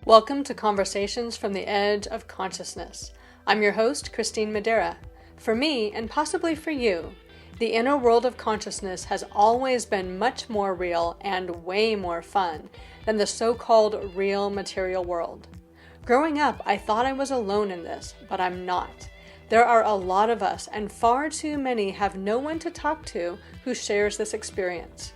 Welcome to Conversations from the Edge of Consciousness. I'm your host, Kristine Madeira. For me, and possibly for you, the inner world of consciousness has always been much more real and way more fun than the so-called real material world. Growing up, I thought I was alone in this, but I'm not. There are a lot of us, and far too many have no one to talk to who shares this experience.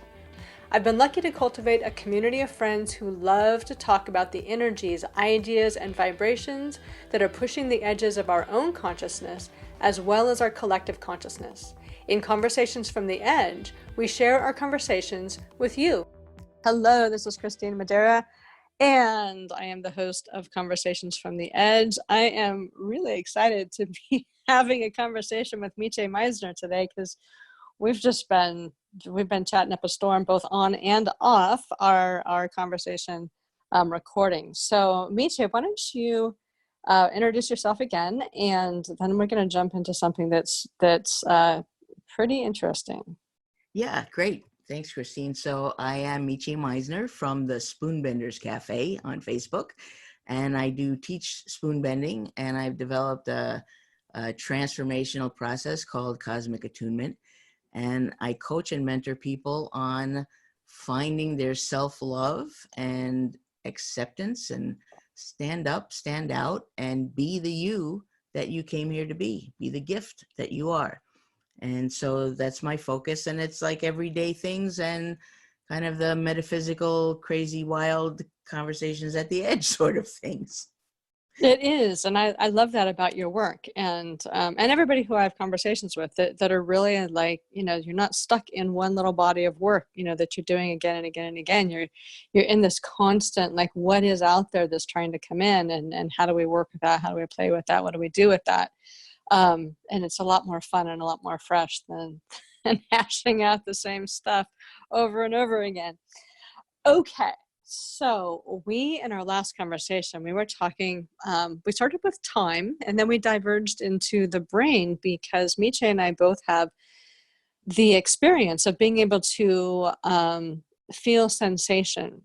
I've been lucky to cultivate a community of friends who love to talk about the energies, ideas, and vibrations that are pushing the edges of our own consciousness, as well as our collective consciousness. In Conversations from the Edge, we share our conversations with you. Hello, this is Kristine Madeira, and I am the host of Conversations from the Edge. I am really excited to be having a conversation with Michė Meizner today because we've been chatting up a storm both on and off our conversation recording. So Michė, why don't you introduce yourself again, and then we're going to jump into something that's pretty interesting. Yeah, great. Thanks, Kristine. So I am Michė Meizner from the Spoonbenders Cafe on Facebook, and I do teach spoon bending, and I've developed a transformational process called cosmic attunement. And I coach and mentor people on finding their self-love and acceptance and stand up, stand out, and be the you that you came here to be the gift that you are. And so that's my focus. And it's like everyday things and kind of the metaphysical, crazy, wild conversations at the edge sort of things. It is, and I love that about your work, and everybody who I have conversations with that are really like, you're not stuck in one little body of work, that you're doing again and again and again. You're in this constant, like, what is out there that's trying to come in, and how do we work with that? How do we play with that? What do we do with that? And it's a lot more fun and a lot more fresh than hashing out the same stuff over and over again. Okay. So in our last conversation, we were talking, we started with time, and then we diverged into the brain because Michė and I both have the experience of being able to feel sensation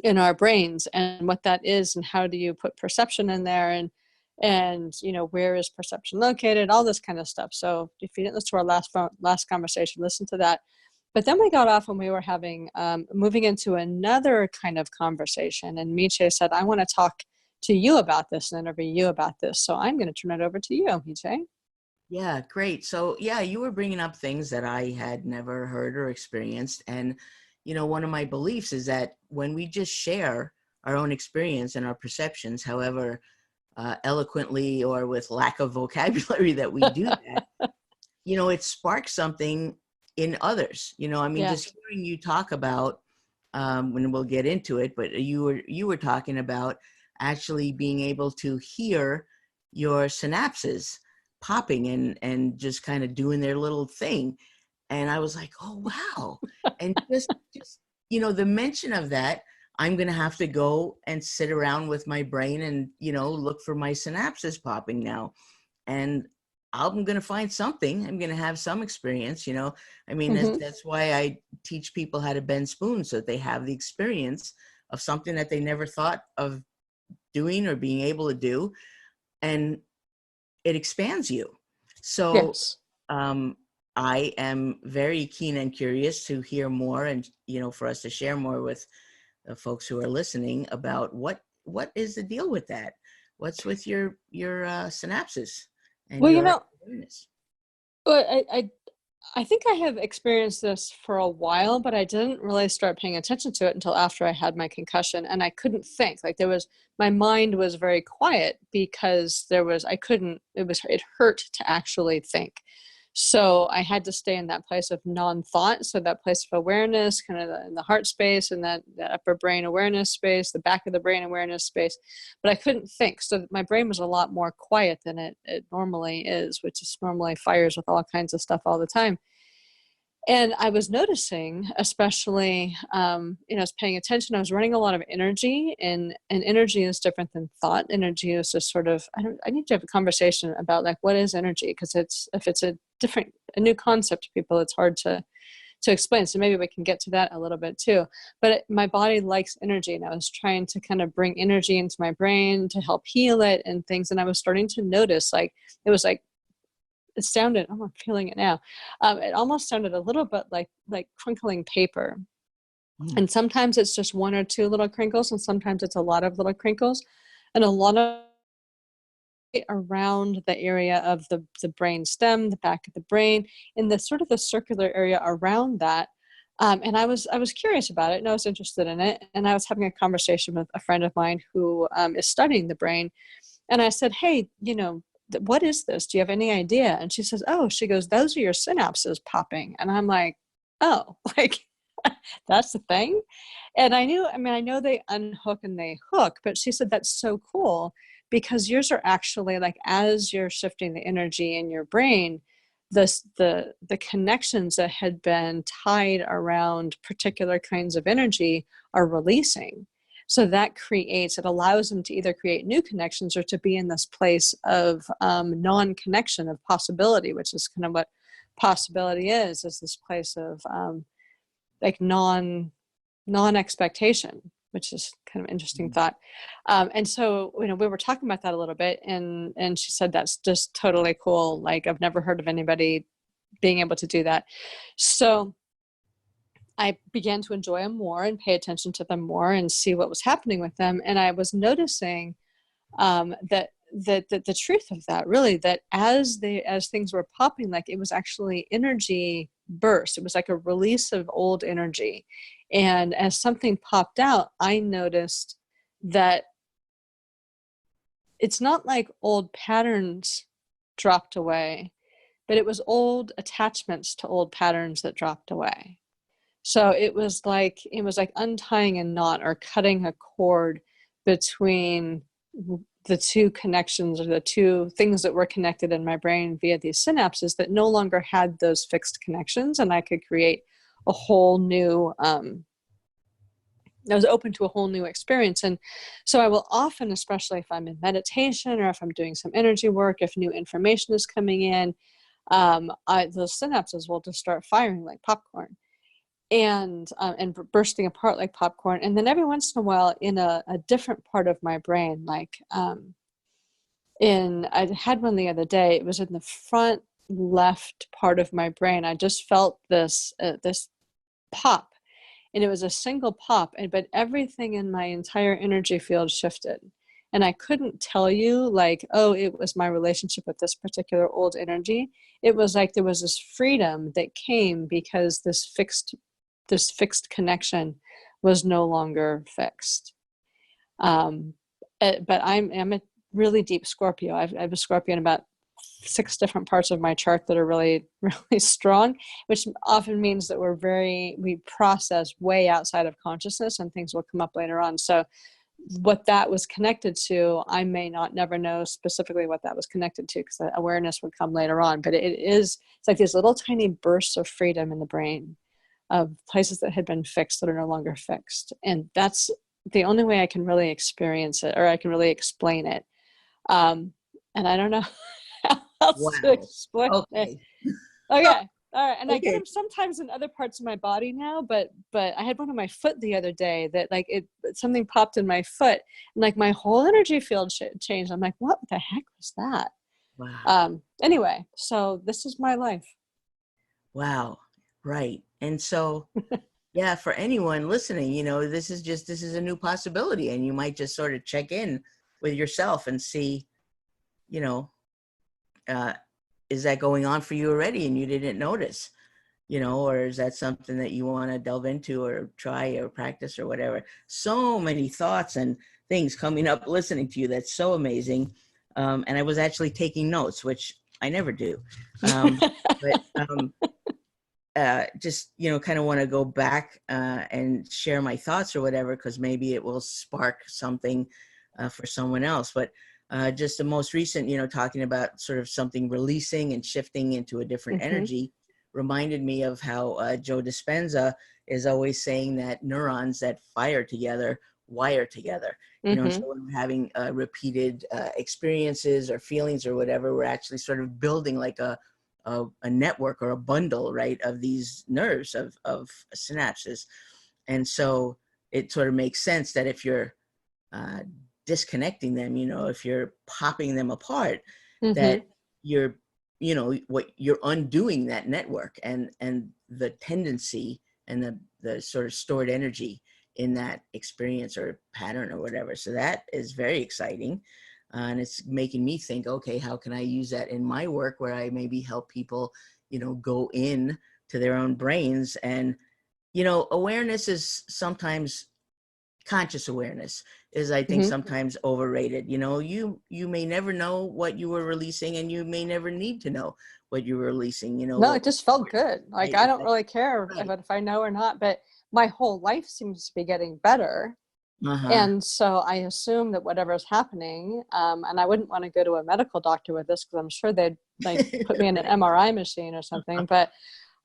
in our brains and what that is, and how do you put perception in there, and where is perception located, all this kind of stuff. So if you didn't listen to our last conversation, listen to that. But then we got off and we were having, moving into another kind of conversation. And Michė said, I want to talk to you about this and interview you about this. So I'm going to turn it over to you, Michė. Yeah, great. So yeah, you were bringing up things that I had never heard or experienced. And, one of my beliefs is that when we just share our own experience and our perceptions, however eloquently or with lack of vocabulary that we do that, it sparks something in others. Just hearing you talk about, when we'll get into it, but you were talking about actually being able to hear your synapses popping and just kind of doing their little thing. And I was like, oh, wow. And just the mention of that, I'm going to have to go and sit around with my brain and, look for my synapses popping now. And I'm going to find something. I'm going to have some experience, that's why I teach people how to bend spoons, so that they have the experience of something that they never thought of doing or being able to do. And it expands you. So yes. I am very keen and curious to hear more and, for us to share more with the folks who are listening about what is the deal with that? What's with your synapses? And well, I think I have experienced this for a while, but I didn't really start paying attention to it until after I had my concussion, and I couldn't think. Like my mind was very quiet because it hurt to actually think. So I had to stay in that place of non-thought. So that place of awareness, kind of in the heart space, and that upper brain awareness space, the back of the brain awareness space. But I couldn't think. So my brain was a lot more quiet than it normally is, which is normally fires with all kinds of stuff all the time. And I was noticing, especially, I was paying attention. I was running a lot of energy, and energy is different than thought. Energy is just sort of, I need to have a conversation about, like, what is energy? Because if it's a new concept to people, it's hard to to explain. So maybe we can get to that a little bit too. But my body likes energy, and I was trying to kind of bring energy into my brain to help heal it and things. And I was starting to notice, like, it was like, it sounded, oh, I'm feeling it now. It almost sounded a little bit like crinkling paper. And sometimes it's just one or two little crinkles, and sometimes it's a lot of little crinkles, and a lot of around the area of the brain stem, the back of the brain, in the sort of the circular area around that. And I was curious about it, and I was interested in it. And I was having a conversation with a friend of mine who is studying the brain. And I said, hey, what is this? Do you have any idea? And she says, oh, she goes, those are your synapses popping. And I'm like, oh, like, that's the thing. And I know they unhook and they hook, but she said, that's so cool, because yours are actually, like, as you're shifting the energy in your brain, the connections that had been tied around particular kinds of energy are releasing. So that it allows them to either create new connections or to be in this place of non-connection, of possibility, which is kind of what possibility is this place of like non-expectation, which is kind of an interesting thought. And so, we were talking about that a little bit, and she said, that's just totally cool. Like, I've never heard of anybody being able to do that. So I began to enjoy them more and pay attention to them more and see what was happening with them. And I was noticing that the truth of that, really, that as things were popping, like, it was actually energy burst. It was like a release of old energy. And as something popped out, I noticed that it's not like old patterns dropped away, but it was old attachments to old patterns that dropped away. So it was like untying a knot or cutting a cord between the two connections, or the two things that were connected in my brain via these synapses that no longer had those fixed connections. And I could create a whole new, I was open to a whole new experience. And so I will often, especially if I'm in meditation or if I'm doing some energy work, if new information is coming in, those synapses will just start firing like popcorn. And bursting apart like popcorn. And then every once in a while, in a different part of my brain, like I had one the other day. It was in the front left part of my brain. I just felt this pop, and it was a single pop, but everything in my entire energy field shifted. And I couldn't tell you, like, oh, it was my relationship with this particular old energy. It was like there was this freedom that came because this fixed connection was no longer fixed. But I'm a really deep Scorpio. I have a Scorpio in about 6 different parts of my chart that are really, really strong, which often means that we process way outside of consciousness, and things will come up later on. So what that was connected to, I may never know specifically what that was connected to, because the awareness would come later on. But it's like these little tiny bursts of freedom in the brain, of places that had been fixed that are no longer fixed. And that's the only way I can really experience it, or I can really explain it. And I don't know how else to explain it. Okay. All right. And I get them sometimes in other parts of my body now, but I had one on my foot the other day that, like, something popped in my foot, and like my whole energy field changed. I'm like, what the heck was that? Wow. Anyway, so this is my life. Wow. Right. And so, yeah, for anyone listening, this is a new possibility, and you might just sort of check in with yourself and see, is that going on for you already and you didn't notice, or is that something that you want to delve into or try or practice or whatever? So many thoughts and things coming up listening to you. That's so amazing. And I was actually taking notes, which I never do. Just, kind of want to go back and share my thoughts or whatever, because maybe it will spark something for someone else. But just the most recent, talking about sort of something releasing and shifting into a different energy reminded me of how Joe Dispenza is always saying that neurons that fire together wire together. So when we're having repeated experiences or feelings or whatever, we're actually sort of building like a a network or a bundle, right, of these nerves of synapses. And so it sort of makes sense that if you're disconnecting them, if you're popping them apart, that you're, what you're undoing that network and the tendency and the sort of stored energy in that experience or pattern or whatever. So that is very exciting. And it's making me think, okay, how can I use that in my work where I maybe help people, go in to their own brains. And, awareness is sometimes, conscious awareness is, I think, sometimes overrated. You may never know what you were releasing, and you may never need to know what you were releasing. No, it just felt good. Like, right? I don't really care if I know or not, but my whole life seems to be getting better. And so I assume that whatever's happening, and I wouldn't want to go to a medical doctor with this because I'm sure they'd put me in an MRI machine or something, but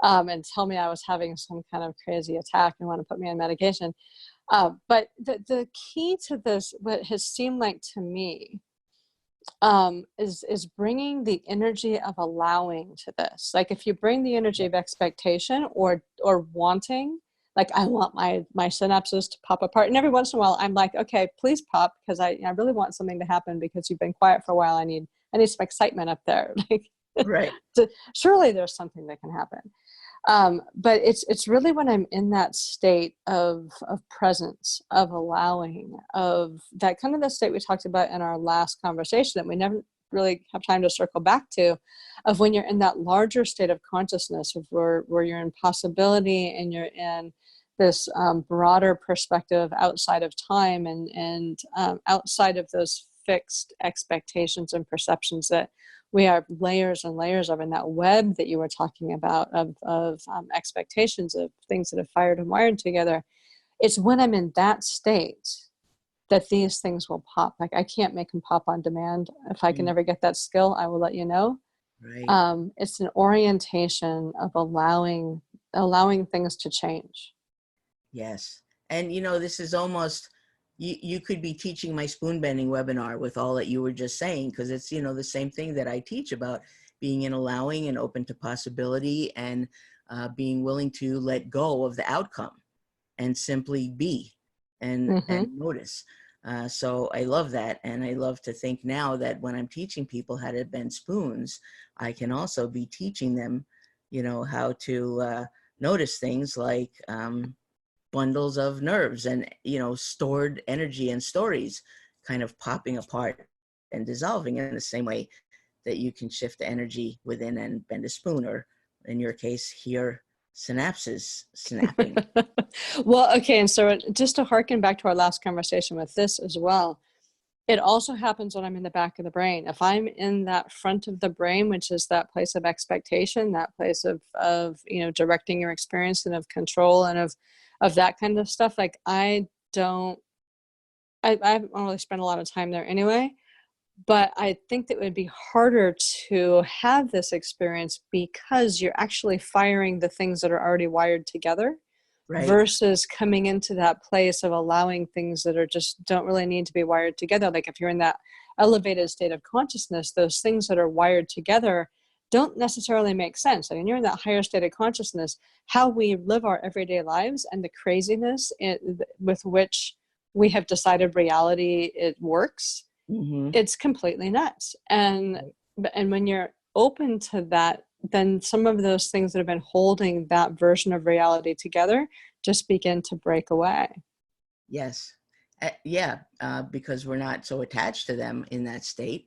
and tell me I was having some kind of crazy attack and want to put me on medication. But the key to this, what has seemed like to me, is bringing the energy of allowing to this. Like, if you bring the energy of expectation or wanting, like, I want my synapses to pop apart, and every once in a while I'm like, okay, please pop, because I really want something to happen, because you've been quiet for a while. I need some excitement up there. Like, right. Surely there's something that can happen. But it's really when I'm in that state of presence, of allowing, of that kind of the state we talked about in our last conversation that we never really have time to circle back to, of when you're in that larger state of consciousness, of where you're in possibility and you're in this broader perspective outside of time and outside of those fixed expectations and perceptions that we have layers and layers of, in that web that you were talking about of expectations of things that have fired and wired together. It's when I'm in that state that these things will pop. Like, I can't make them pop on demand. If I can ever get that skill, I will let you know. Right. It's an orientation of allowing things to change. Yes. And, this is almost, you could be teaching my spoon bending webinar with all that you were just saying, because it's, the same thing that I teach about being in allowing and open to possibility, and being willing to let go of the outcome and simply be and notice. So I love that. And I love to think now that when I'm teaching people how to bend spoons, I can also be teaching them, how to notice things like bundles of nerves and, stored energy and stories kind of popping apart and dissolving in the same way that you can shift the energy within and bend a spoon, or in your case, hear synapses snapping. Well, okay. And so just to harken back to our last conversation with this as well, it also happens when I'm in the back of the brain. If I'm in that front of the brain, which is that place of expectation, that place of directing your experience and of control and of that kind of stuff, like, I don't really spend a lot of time there anyway. But I think that it would be harder to have this experience because you're actually firing the things that are already wired together, Right. versus coming into that place of allowing things that are just don't really need to be wired together. Like, if you're in that elevated state of consciousness, those things that are wired together don't necessarily make sense. I mean, you're in that higher state of consciousness, how we live our everyday lives and the craziness with which we have decided reality it works. It's completely nuts. And when you're open to that, then some of those things that have been holding that version of reality together just begin to break away. Yes. Because we're not so attached to them in that state,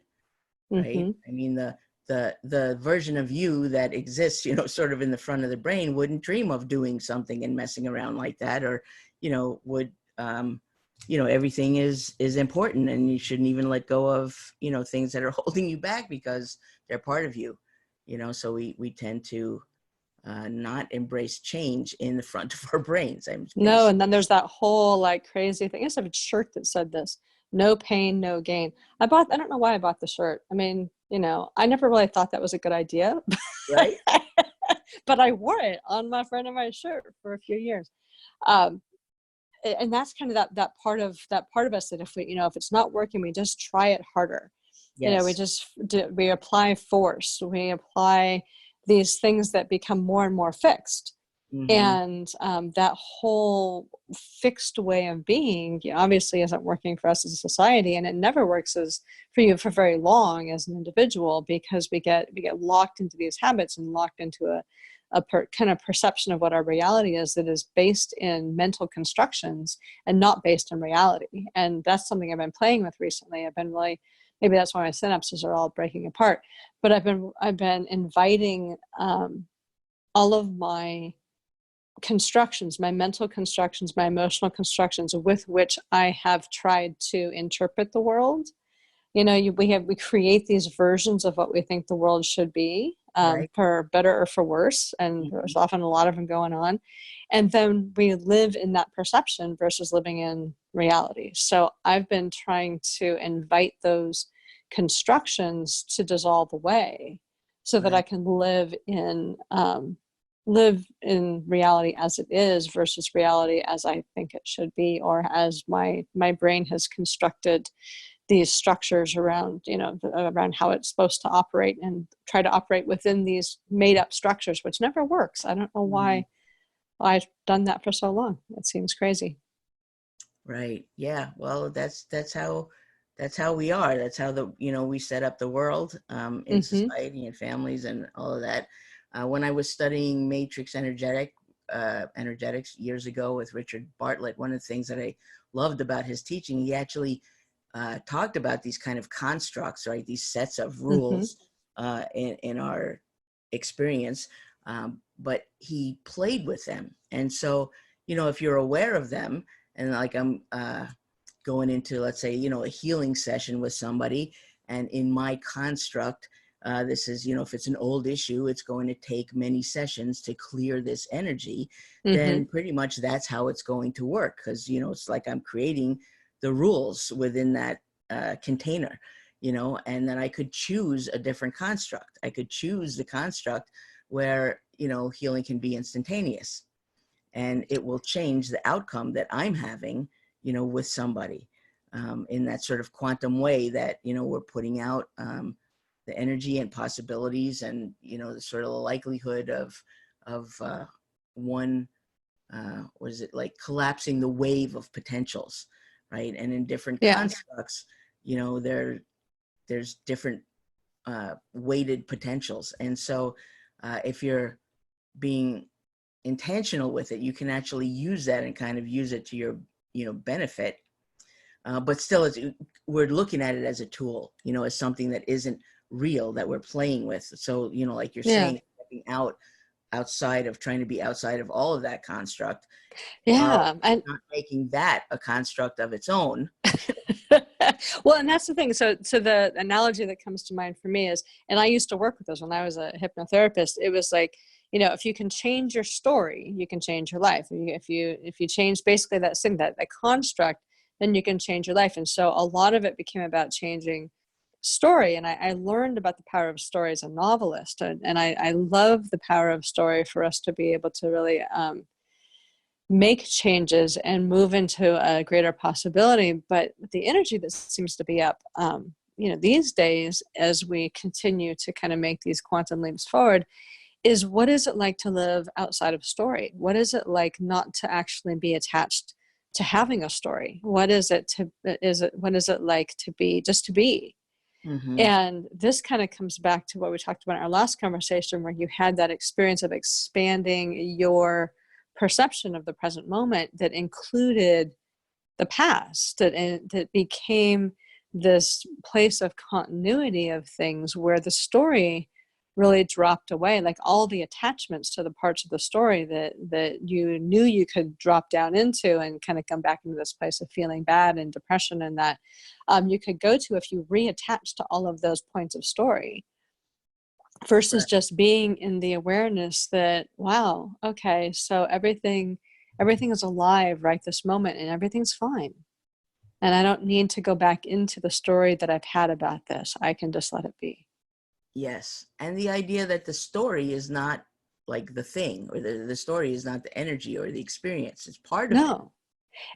right? I mean, the version of you that exists, sort of in the front of the brain wouldn't dream of doing something and messing around like that, or, would, everything is important, and you shouldn't even let go of, things that are holding you back because they're part of you, so we tend to not embrace change in the front of our brains. No, and then there's that whole like crazy thing. I used to have a shirt that said this: no pain, no gain. I don't know why I bought the shirt. I mean, I never really thought that was a good idea. Right. But I wore it on my friend of my shirt for a few years. And that's kind of that part of us that if if it's not working, we just try it harder. Yes. We apply force, we apply these things that become more and more fixed. Mm-hmm. And that whole fixed way of being, obviously isn't working for us as a society, and it never works as for you for very long as an individual, because we get locked into these habits and locked into kind of perception of what our reality is that is based in mental constructions and not based in reality. And that's something I've been playing with recently. I've been really, maybe that's why my synapses are all breaking apart. But I've been inviting all of my constructions, my mental constructions, my emotional constructions with which I have tried to interpret the world. We create these versions of what we think the world should be, Right. for better or for worse, and Mm-hmm. there's often a lot of them going on. And then we live in that perception versus living in reality. So I've been trying to invite those constructions to dissolve away, so that I Right. can live in reality as it is versus reality as I think it should be, or as my brain has constructed these structures around, around how it's supposed to operate, and try to operate within these made up structures, which never works. I don't know Mm-hmm. why I've done that for so long. It seems crazy. Right. Yeah. Well, that's how we are. That's how we set up the world, in Mm-hmm. society and families and all of that. When I was studying matrix energetics years ago with Richard Bartlett, one of the things that I loved about his teaching, he actually talked about these kind of constructs, right? These sets of Mm-hmm. rules in our experience, but he played with them. And so, if you're aware of them, and like I'm going into, let's say, a healing session with somebody, and in my construct, this is, if it's an old issue, it's going to take many sessions to clear this energy, Mm-hmm. then pretty much that's how it's going to work. Because, it's like I'm creating the rules within that container, and then I could choose a different construct. I could choose the construct where, healing can be instantaneous, and it will change the outcome that I'm having, with somebody, in that sort of quantum way that, we're putting out the energy and possibilities, and, the sort of likelihood of one, what is it, like collapsing the wave of potentials, right? And in different Yeah. constructs, there's different weighted potentials. And so if you're being intentional with it, you can actually use that and kind of use it to your benefit, but still we're looking at it as a tool, as something that isn't real, that we're playing with. So like you're Yeah. saying, stepping outside of trying to be outside of all of that construct, while Yeah. And not making that a construct of its own. well, and that's the thing. So the analogy that comes to mind for me is, and I used to work with this when I was a hypnotherapist. It was like, if you can change your story, you can change your life. If you change basically that thing, that construct, then you can change your life. And so a lot of it became about changing story. And I learned about the power of story as a novelist, and I love the power of story for us to be able to really make changes and move into a greater possibility. But the energy that seems to be up, these days, as we continue to kind of make these quantum leaps forward, is what is it like to live outside of story? What is it like not to actually be attached to having a story? What is it like to be just to be? Mm-hmm. And this kind of comes back to what we talked about in our last conversation, where you had that experience of expanding your perception of the present moment that included the past, that became this place of continuity of things, where the story really dropped away, like all the attachments to the parts of the story that you knew you could drop down into and kind of come back into this place of feeling bad and depression, and that you could go to if you reattach to all of those points of story, versus Right. just being in the awareness that, wow, okay, so everything is alive right this moment, and everything's fine, and I don't need to go back into the story that I've had about this. I can just let it be. Yes. And the idea that the story is not like the thing, or the story is not the energy or the experience. It's part of it. No.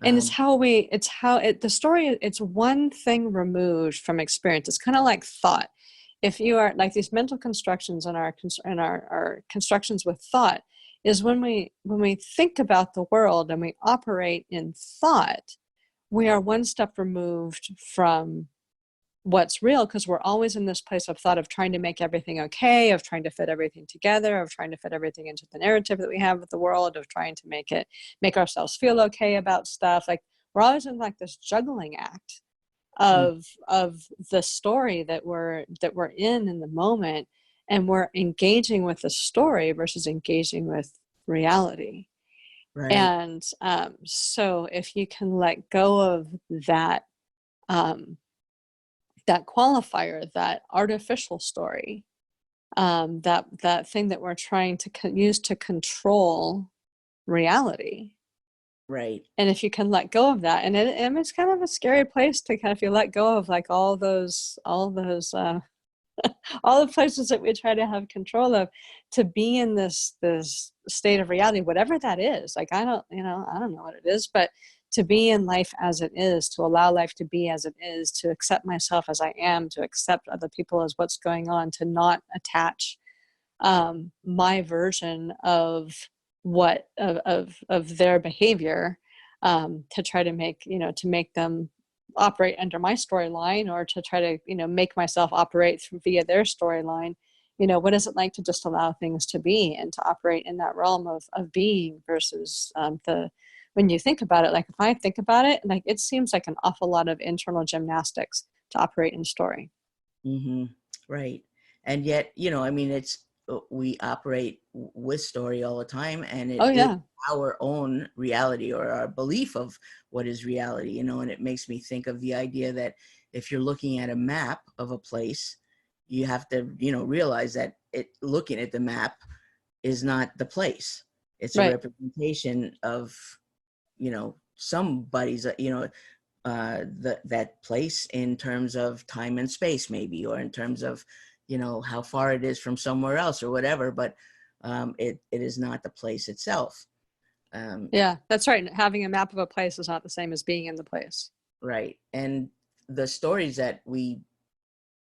And Um, the story, it's one thing removed from experience. It's kind of like thought. if you are like these mental constructions and our constructions with thought is when we think about the world and we operate in thought, we are one step removed from what's real, because we're always in this place of thought of trying to make everything okay, of trying to fit everything together, of trying to fit everything into the narrative that we have with the world, of trying to make ourselves feel okay about stuff. Like we're always in like this juggling act Mm, of the story that we're in the moment, and we're engaging with the story versus engaging with reality. right, And so if you can let go of that, um, that qualifier, that artificial story, that thing that we're trying to use to control reality. right. And if you can let go of that, and it's kind of a scary place to kind of, if you let go of like all the places that we try to have control of, to be in this state of reality, whatever that is. Like I don't know what it is, but to be in life as it is, to allow life to be as it is, to accept myself as I am, to accept other people as what's going on, to not attach my version of what of their behavior, to try to make to make them operate under my storyline, or to try to make myself operate via their storyline. What is it like to just allow things to be and to operate in that realm of being versus the when you think about it, like if I think about it, like it seems like an awful lot of internal gymnastics to operate in story. Mm-hmm. Right. And yet, I mean, we operate with story all the time, and Oh it is yeah. our own reality or our belief of what is reality, and it makes me think of the idea that if you're looking at a map of a place, you have to, realize that looking at the map is not the place. It's a Right. representation of, somebody's, that place in terms of time and space, maybe, or in terms of, how far it is from somewhere else or whatever. But it is not the place itself. Um, Yeah, that's right. Having a map of a place is not the same as being in the place. right. And the stories that we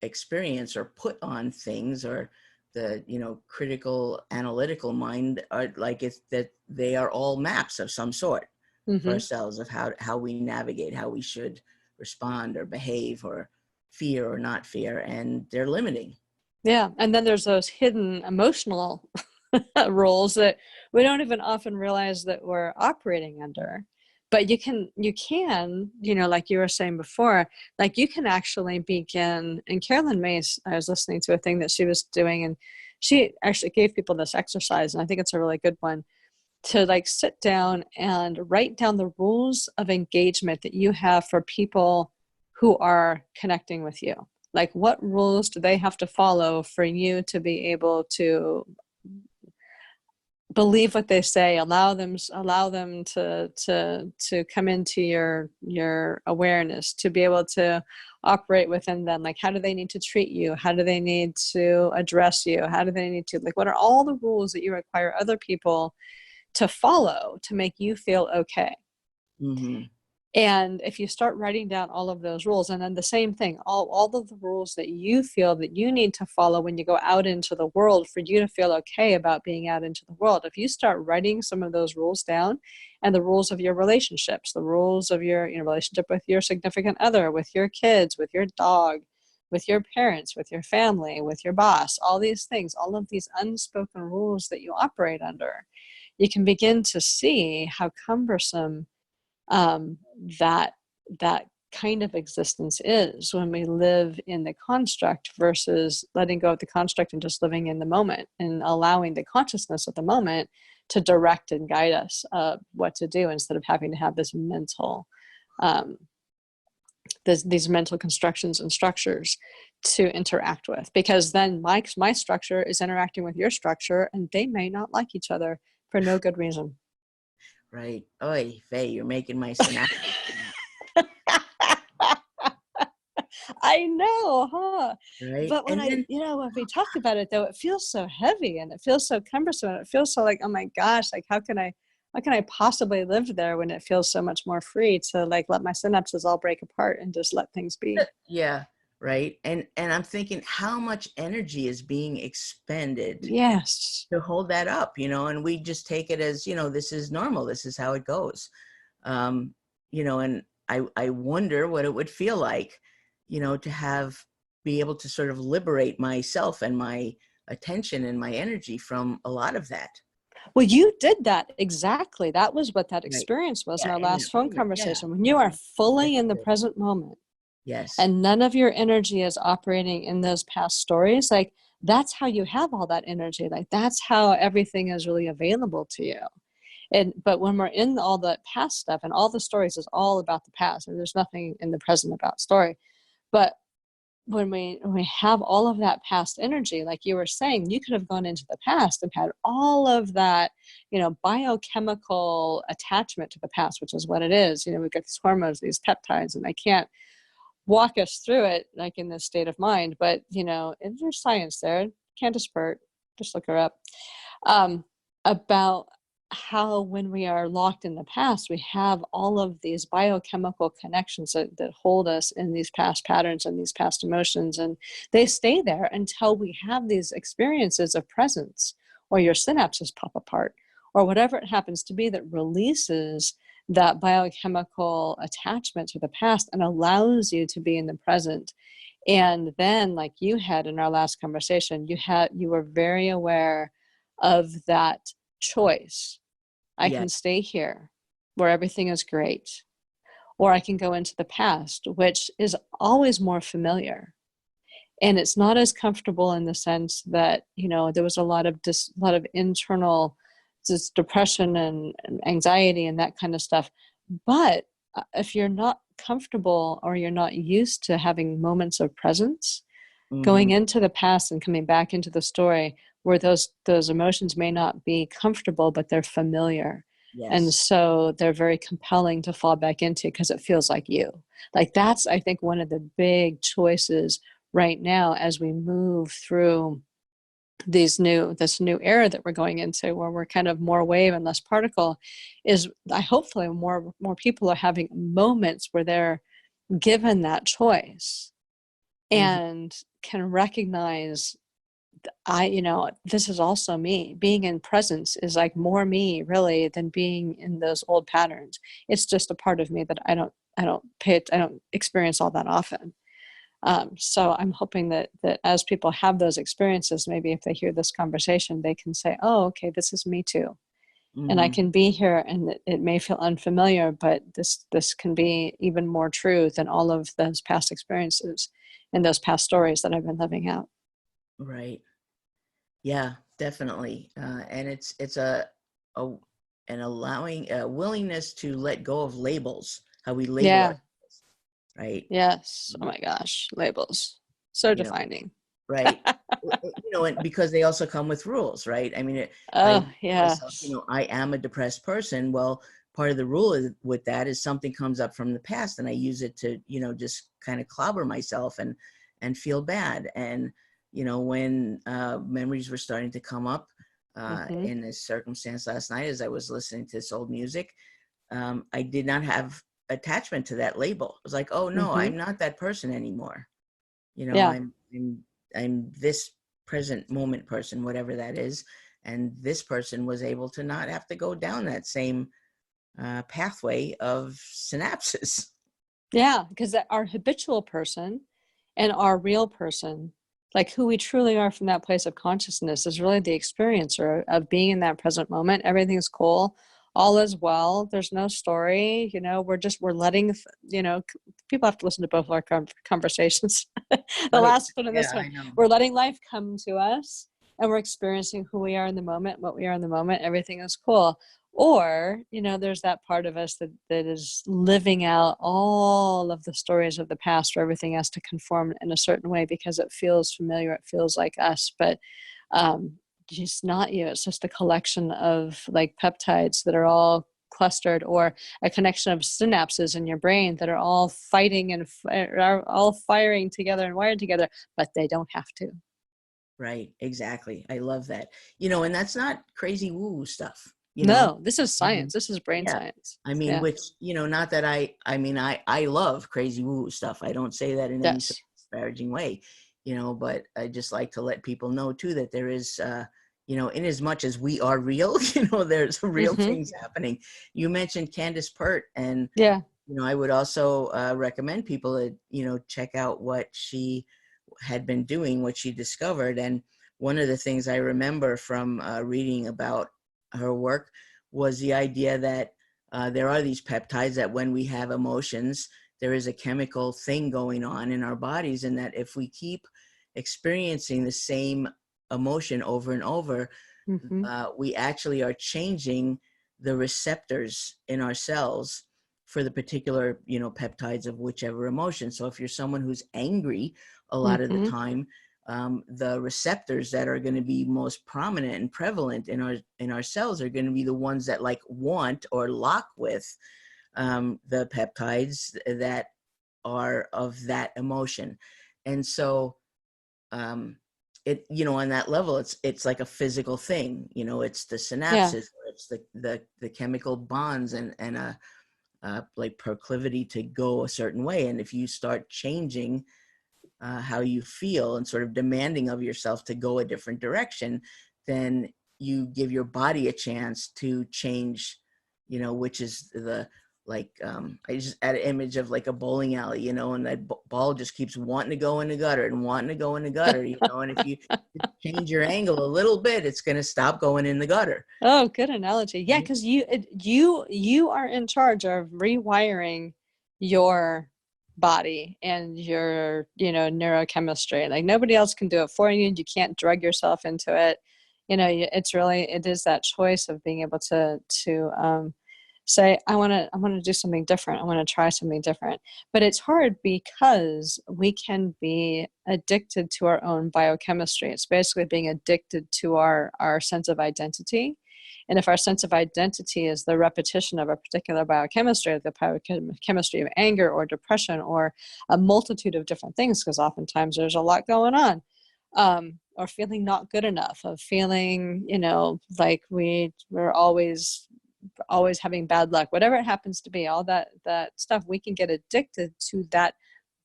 experience or put on things, or the critical analytical mind, are like it's that they are all maps of some sort for Hmm. ourselves of how we navigate, how we should respond or behave or fear or not fear, and they're limiting. Yeah, and then there's those hidden emotional roles that we don't even often realize that we're operating under. But like you were saying before, like you can actually begin. And Carolyn Mace, I was listening to a thing that she was doing, and she actually gave people this exercise, and I think it's a really good one, to like sit down and write down the rules of engagement that you have for people who are connecting with you. Like what rules do they have to follow for you to be able to believe what they say, allow them to come into your awareness, to be able to operate within them. Like how do they need to treat you, how do they need to address you, how do they need to, like, what are all the rules that you require other people to follow to make you feel okay? Mm-hmm. And if you start writing down all of those rules, and then the same thing, all of the rules that you feel that you need to follow when you go out into the world for you to feel okay about being out into the world, if you start writing some of those rules down, and the rules of your relationships, the rules of your relationship with your significant other, with your kids, with your dog, with your parents, with your family, with your boss, all these things, all of these unspoken rules that you operate under, you can begin to see how cumbersome um, that that kind of existence is when we live in the construct versus letting go of the construct and just living in the moment and allowing the consciousness of the moment to direct and guide us what to do, instead of having to have this mental um, these mental constructions and structures to interact with, because then my structure is interacting with your structure and they may not like each other for no good reason. Right. Oy vey, you're making my synapses. I know, huh? Right. But And then when we talk about it though, it feels so heavy and it feels so cumbersome. And it feels so like, oh my gosh, like how can I possibly live there when it feels so much more free to like let my synapses all break apart and just let things be? yeah, right? And I'm thinking how much energy is being expended Yes. to hold that up, and we just take it as, this is normal. This is how it goes. Um, and I wonder what it would feel like, to be able to sort of liberate myself and my attention and my energy from a lot of that. Well, you did that exactly. That was what that Right. experience was in Yeah. our In last that phone moment. Yeah. conversation, when you are fully That's in the it. present moment Yes. and none of your energy is operating in those past stories. Like, that's how you have all that energy. Like, that's how everything is really available to you. But when we're in all the past stuff, and all the stories is all about the past, and there's nothing in the present about story. But when we have all of that past energy, like you were saying, you could have gone into the past and had all of that, biochemical attachment to the past, which is what it is. We've got these hormones, these peptides, and I can't walk us through it like in this state of mind, but there's science there. Candace Pert, just look her up, about how when we are locked in the past, we have all of these biochemical connections that hold us in these past patterns and these past emotions, and they stay there until we have these experiences of presence, or your synapses pop apart, or whatever it happens to be that releases that biochemical attachment to the past and allows you to be in the present. And then, like you had in our last conversation, you were very aware of that choice. I Yeah. can stay here where everything is great, or I can go into the past, which is always more familiar. And it's not as comfortable in the sense that, there was a lot of internal just depression and anxiety and that kind of stuff. But if you're not comfortable, or you're not used to having moments of presence, going Hmm. into the past and coming back into the story, where those emotions may not be comfortable, but they're familiar. And Yes. so they're very compelling to fall back into, because it feels like you. Like, that's, I think, one of the big choices right now as we move through this new era that we're going into, where we're kind of more wave and less particle, is hopefully more people are having moments where they're given that choice Hmm. and can recognize, this is also me. Being in presence is like more me, really, than being in those old patterns. It's just a part of me that I don't experience all that often. So I'm hoping that as people have those experiences, maybe if they hear this conversation, they can say, "Oh, okay, this is me too." And I Hmm. can be here, and it may feel unfamiliar, but this can be even more true than all of those past experiences and those past stories that I've been living out. Right. Yeah, definitely. And it's a an allowing a willingness to let go of labels, how we label Yeah. ourselves, right? Yes. Oh my gosh. Labels. So You know, defining. right. And because they also come with rules, right? I mean, if I Oh, tell myself, yes. I am a depressed person, well, part of the rule with that is something comes up from the past and I use it to, just kind of clobber myself and feel bad. And, when memories were starting to come up Mm-hmm. in this circumstance last night, as I was listening to this old music, I did not have attachment to that label. I was like, oh no, Mm-hmm. I'm not that person anymore. Yeah. I'm this present moment person, whatever that is. And this person was able to not have to go down that same pathway of synapses. Yeah. Because our habitual person and our real person, like who we truly are from that place of consciousness, is really the experiencer of being in that present moment. Everything's cool. All is well. There's no story. We're letting, people have to listen to both of our conversations, the Right. last one and Yeah, this one. I know. We're letting life come to us, and we're experiencing who we are in the moment, what we are in the moment. Everything is cool. Or, there's that part of us that is living out all of the stories of the past, where everything has to conform in a certain way because it feels familiar, it feels like us. But um, it's not you. It's just a collection of like peptides that are all clustered, or a connection of synapses in your brain that are all fighting and are all firing together and wired together, but they don't have to. Right. Exactly. I love that. And that's not crazy woo stuff, No, this is Mhm. science. This is brain Yeah. science. I mean, Yeah. which, not that I love crazy woo stuff. I don't say that in any sense. Yes. disparaging way, but I just like to let people know too that there is, in as much as we are real, there's real things happening. You mentioned Candace Pert, and yeah, I would also recommend people to, check out what she had been doing, what she discovered. And one of the things I remember from reading about her work was the idea that there are these peptides that when we have emotions, there is a chemical thing going on in our bodies, and that if we keep experiencing the same emotion over and over, we actually are changing the receptors in our cells for the particular, peptides of whichever emotion. So if you're someone who's angry a lot of the time, the receptors that are going to be most prominent and prevalent in our cells are going to be the ones that like want or lock with the peptides that are of that emotion. And so it, on that level, it's like a physical thing, it's the yeah. synapses, it's the chemical bonds and a like proclivity to go a certain way. And if you start changing how you feel and sort of demanding of yourself to go a different direction, then you give your body a chance to change, which is I just had an image of like a bowling alley, and that ball just keeps wanting to go in the gutter and wanting to go in the gutter, and if you change your angle a little bit, it's going to stop going in the gutter. Oh, good analogy. Yeah, because you are in charge of rewiring your body and your neurochemistry. Like nobody else can do it for you. You can't drug yourself into it. It is that choice of being able to say, I want to do something different. I want to try something different. But it's hard because we can be addicted to our own biochemistry. It's basically being addicted to our sense of identity. And if our sense of identity is the repetition of a particular biochemistry, the biochemistry of anger or depression or a multitude of different things, because oftentimes there's a lot going on, or feeling not good enough, of feeling, like we're always having bad luck, whatever it happens to be, all that stuff, we can get addicted to that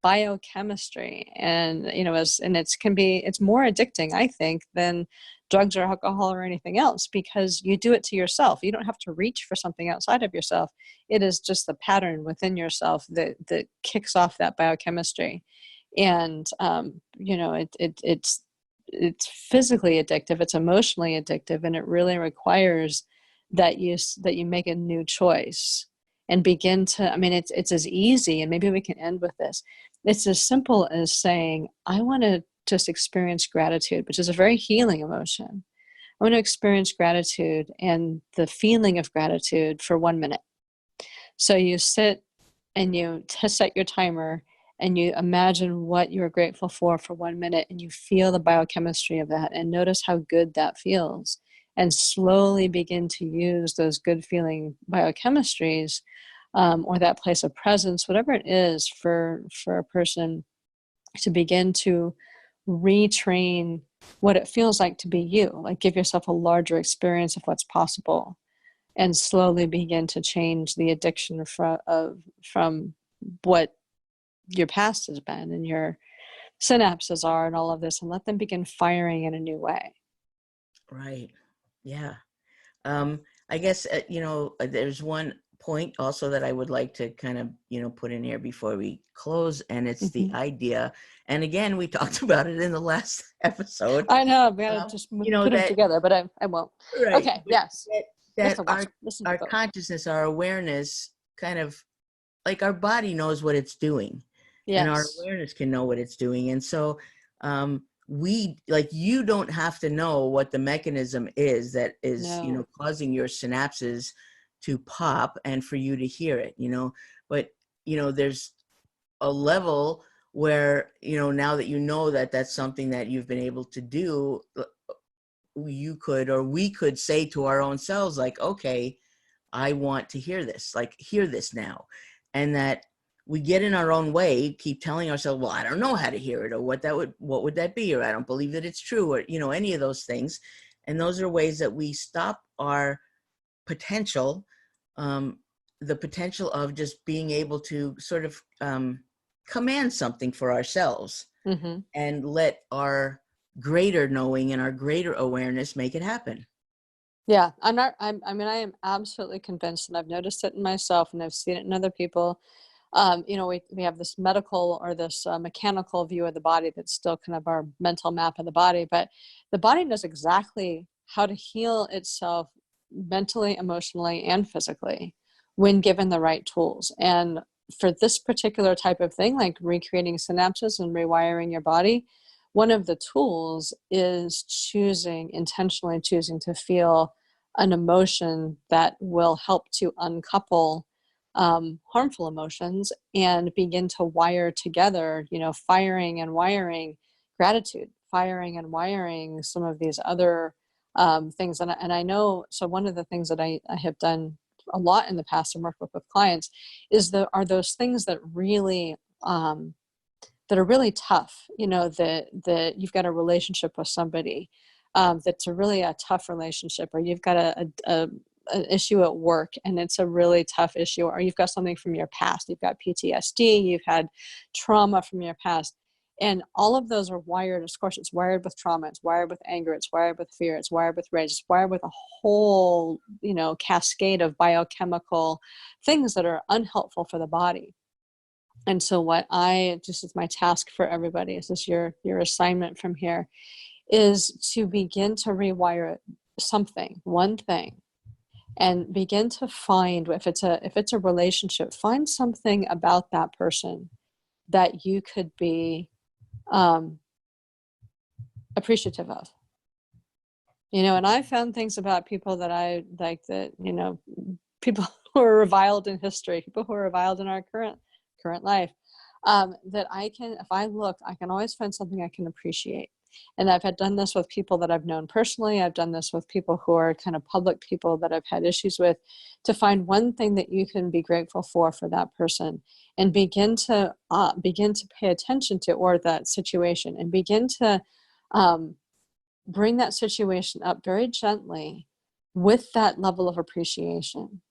biochemistry. And it's more addicting, I think, than drugs or alcohol or anything else, because you do it to yourself. You don't have to reach for something outside of yourself. It is just the pattern within yourself that kicks off that biochemistry. And it's physically addictive, it's emotionally addictive, and it really requires that you make a new choice and begin to, it's as easy, and maybe we can end with this. It's as simple as saying, I want to just experience gratitude, which is a very healing emotion. I want to experience gratitude and the feeling of gratitude for 1 minute. So you sit and you set your timer and you imagine what you're grateful for 1 minute, and you feel the biochemistry of that and notice how good that feels, and slowly begin to use those good feeling biochemistries, or that place of presence, whatever it is for a person, to begin to retrain what it feels like to be you. Like give yourself a larger experience of what's possible, and slowly begin to change the addiction from what your past has been and your synapses are and all of this, and let them begin firing in a new way. Right. Yeah. I guess, there's one point also that I would like to kind of, put in here before we close, and it's the idea. And again, we talked about it in the last episode. I know, we gotta just put them together, but I won't. Right. Okay. Yes. That our consciousness, our awareness, kind of like our body knows what it's doing. Yes. And our awareness can know what it's doing. And so, you don't have to know what the mechanism is that is, causing your synapses to pop and for you to hear it, but, there's a level where, now that that that's something that you've been able to do, we could say to our own selves, like, okay, I want to hear this, like, hear this now. And that we get in our own way, keep telling ourselves, well, I don't know how to hear it, or what would that be? Or I don't believe that it's true, or, any of those things. And those are ways that we stop our potential, the potential of just being able to sort of command something for ourselves. Mm-hmm. and let our greater knowing and our greater awareness make it happen. Yeah, I mean, I am absolutely convinced, and I've noticed it in myself, and I've seen it in other people. We have this medical or this mechanical view of the body that's still kind of our mental map of the body, but the body knows exactly how to heal itself mentally, emotionally, and physically when given the right tools. And for this particular type of thing, like recreating synapses and rewiring your body, one of the tools is intentionally choosing to feel an emotion that will help to uncouple harmful emotions and begin to wire together, firing and wiring gratitude, firing and wiring some of these other things. And I know, so one of the things that I have done a lot in the past and work with clients are those things that really, that are really tough, that you've got a relationship with somebody that's a really a tough relationship, or you've got an issue at work and it's a really tough issue, or you've got something from your past, you've got PTSD, you've had trauma from your past, and all of those are wired. Of course, it's wired with trauma, it's wired with anger, it's wired with fear, it's wired with rage, it's wired with a whole cascade of biochemical things that are unhelpful for the body. And so just as my task for everybody, is this your assignment from here, is to begin to rewire one thing, and begin to find, if it's a relationship, find something about that person that you could be appreciative of. And I found things about people that I like, that people who are reviled in history, people who are reviled in our current life, that if I look, I can always find something I can appreciate. And I've done this with people that I've known personally. I've done this with people who are kind of public people that I've had issues with, to find one thing that you can be grateful for that person, and begin to pay attention to, or that situation, and begin to bring that situation up very gently with that level of appreciation,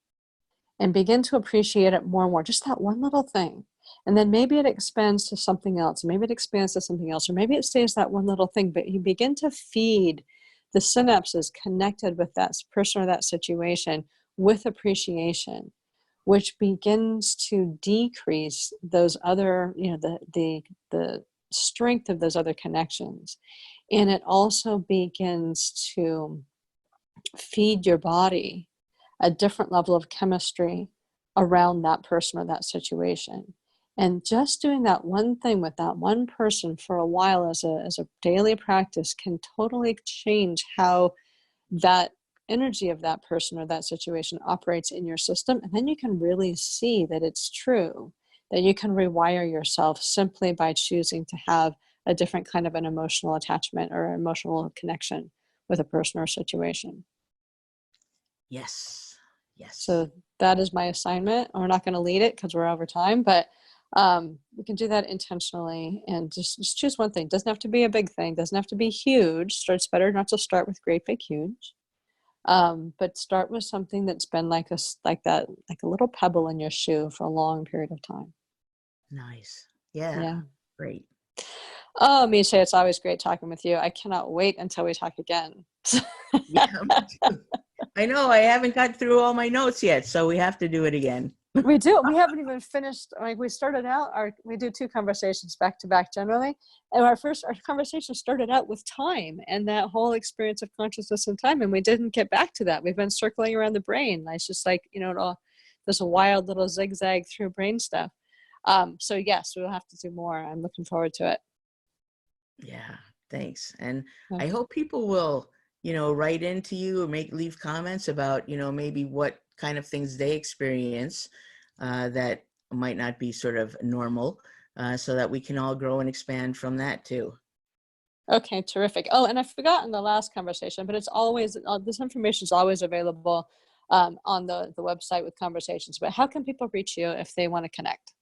and begin to appreciate it more and more, just that one little thing. And then maybe it expands to something else, maybe it expands to something else, or maybe it stays that one little thing, but you begin to feed the synapses connected with that person or that situation with appreciation, which begins to decrease those other, the strength of those other connections. And it also begins to feed your body a different level of chemistry around that person or that situation. And just doing that one thing with that one person for a while as a daily practice can totally change how that energy of that person or that situation operates in your system. And then you can really see that it's true, that you can rewire yourself simply by choosing to have a different kind of an emotional attachment or emotional connection with a person or situation. Yes. So that is my assignment. We're not going to lead it because we're over time, but we can do that intentionally, and just choose one thing. Doesn't have to be a big thing. Doesn't have to be huge. It's better not to start with great big huge, but start with something that's been like a little pebble in your shoe for a long period of time. Nice. Yeah. Yeah. Great. Oh, Michė, it's always great talking with you. I cannot wait until we talk again. Yeah, me too. I know I haven't got through all my notes yet, so we have to do it again. We do. We haven't even finished. Like, we started out we do 2 conversations back to back generally. And our conversation started out with time and that whole experience of consciousness and time. And we didn't get back to that. We've been circling around the brain. It's just like, there's a wild little zigzag through brain stuff. So yes, we'll have to do more. I'm looking forward to it. Yeah, thanks. And Okay. I hope people will, write into you or leave comments about, maybe what kind of things they experience that might not be sort of normal, so that we can all grow and expand from that too. Okay, terrific. Oh, and I forgot in the last conversation, but it's always, this information is always available on the website with conversations. But how can people reach you if they want to connect?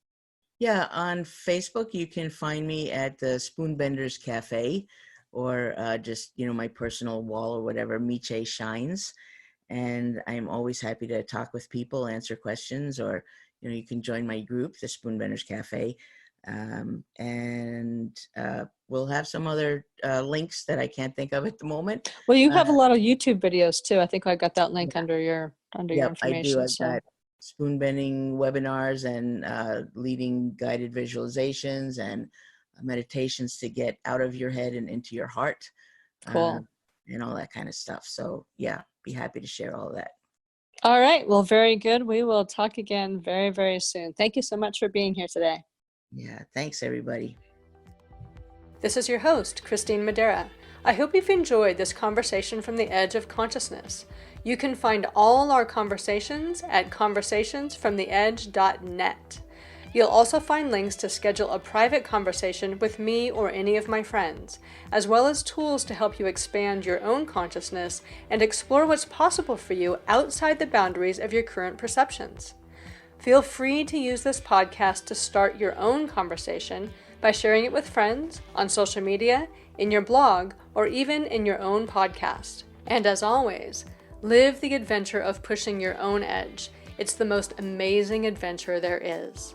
Yeah, on Facebook, you can find me at the Spoonbenders Cafe, or just, my personal wall or whatever, Michė Shines. And I'm always happy to talk with people, answer questions, or, you can join my group, the Spoonbenders Cafe. And we'll have some other links that I can't think of at the moment. Well, you have a lot of YouTube videos too. I think I got that link Yeah. under your Yep, I do. information. I've got spoon bending webinars and leading guided visualizations and meditations to get out of your head and into your heart, Cool. and all that kind of stuff. So yeah, be happy to share all of that. All right. Well, very good. We will talk again very, very soon. Thank you so much for being here today. Yeah, thanks everybody. This is your host, Kristine Madeira. I hope you've enjoyed this conversation from the edge of consciousness. You can find all our conversations at conversationsfromtheedge.net. You'll also find links to schedule a private conversation with me or any of my friends, as well as tools to help you expand your own consciousness and explore what's possible for you outside the boundaries of your current perceptions. Feel free to use this podcast to start your own conversation by sharing it with friends, on social media, in your blog, or even in your own podcast. And as always, live the adventure of pushing your own edge. It's the most amazing adventure there is.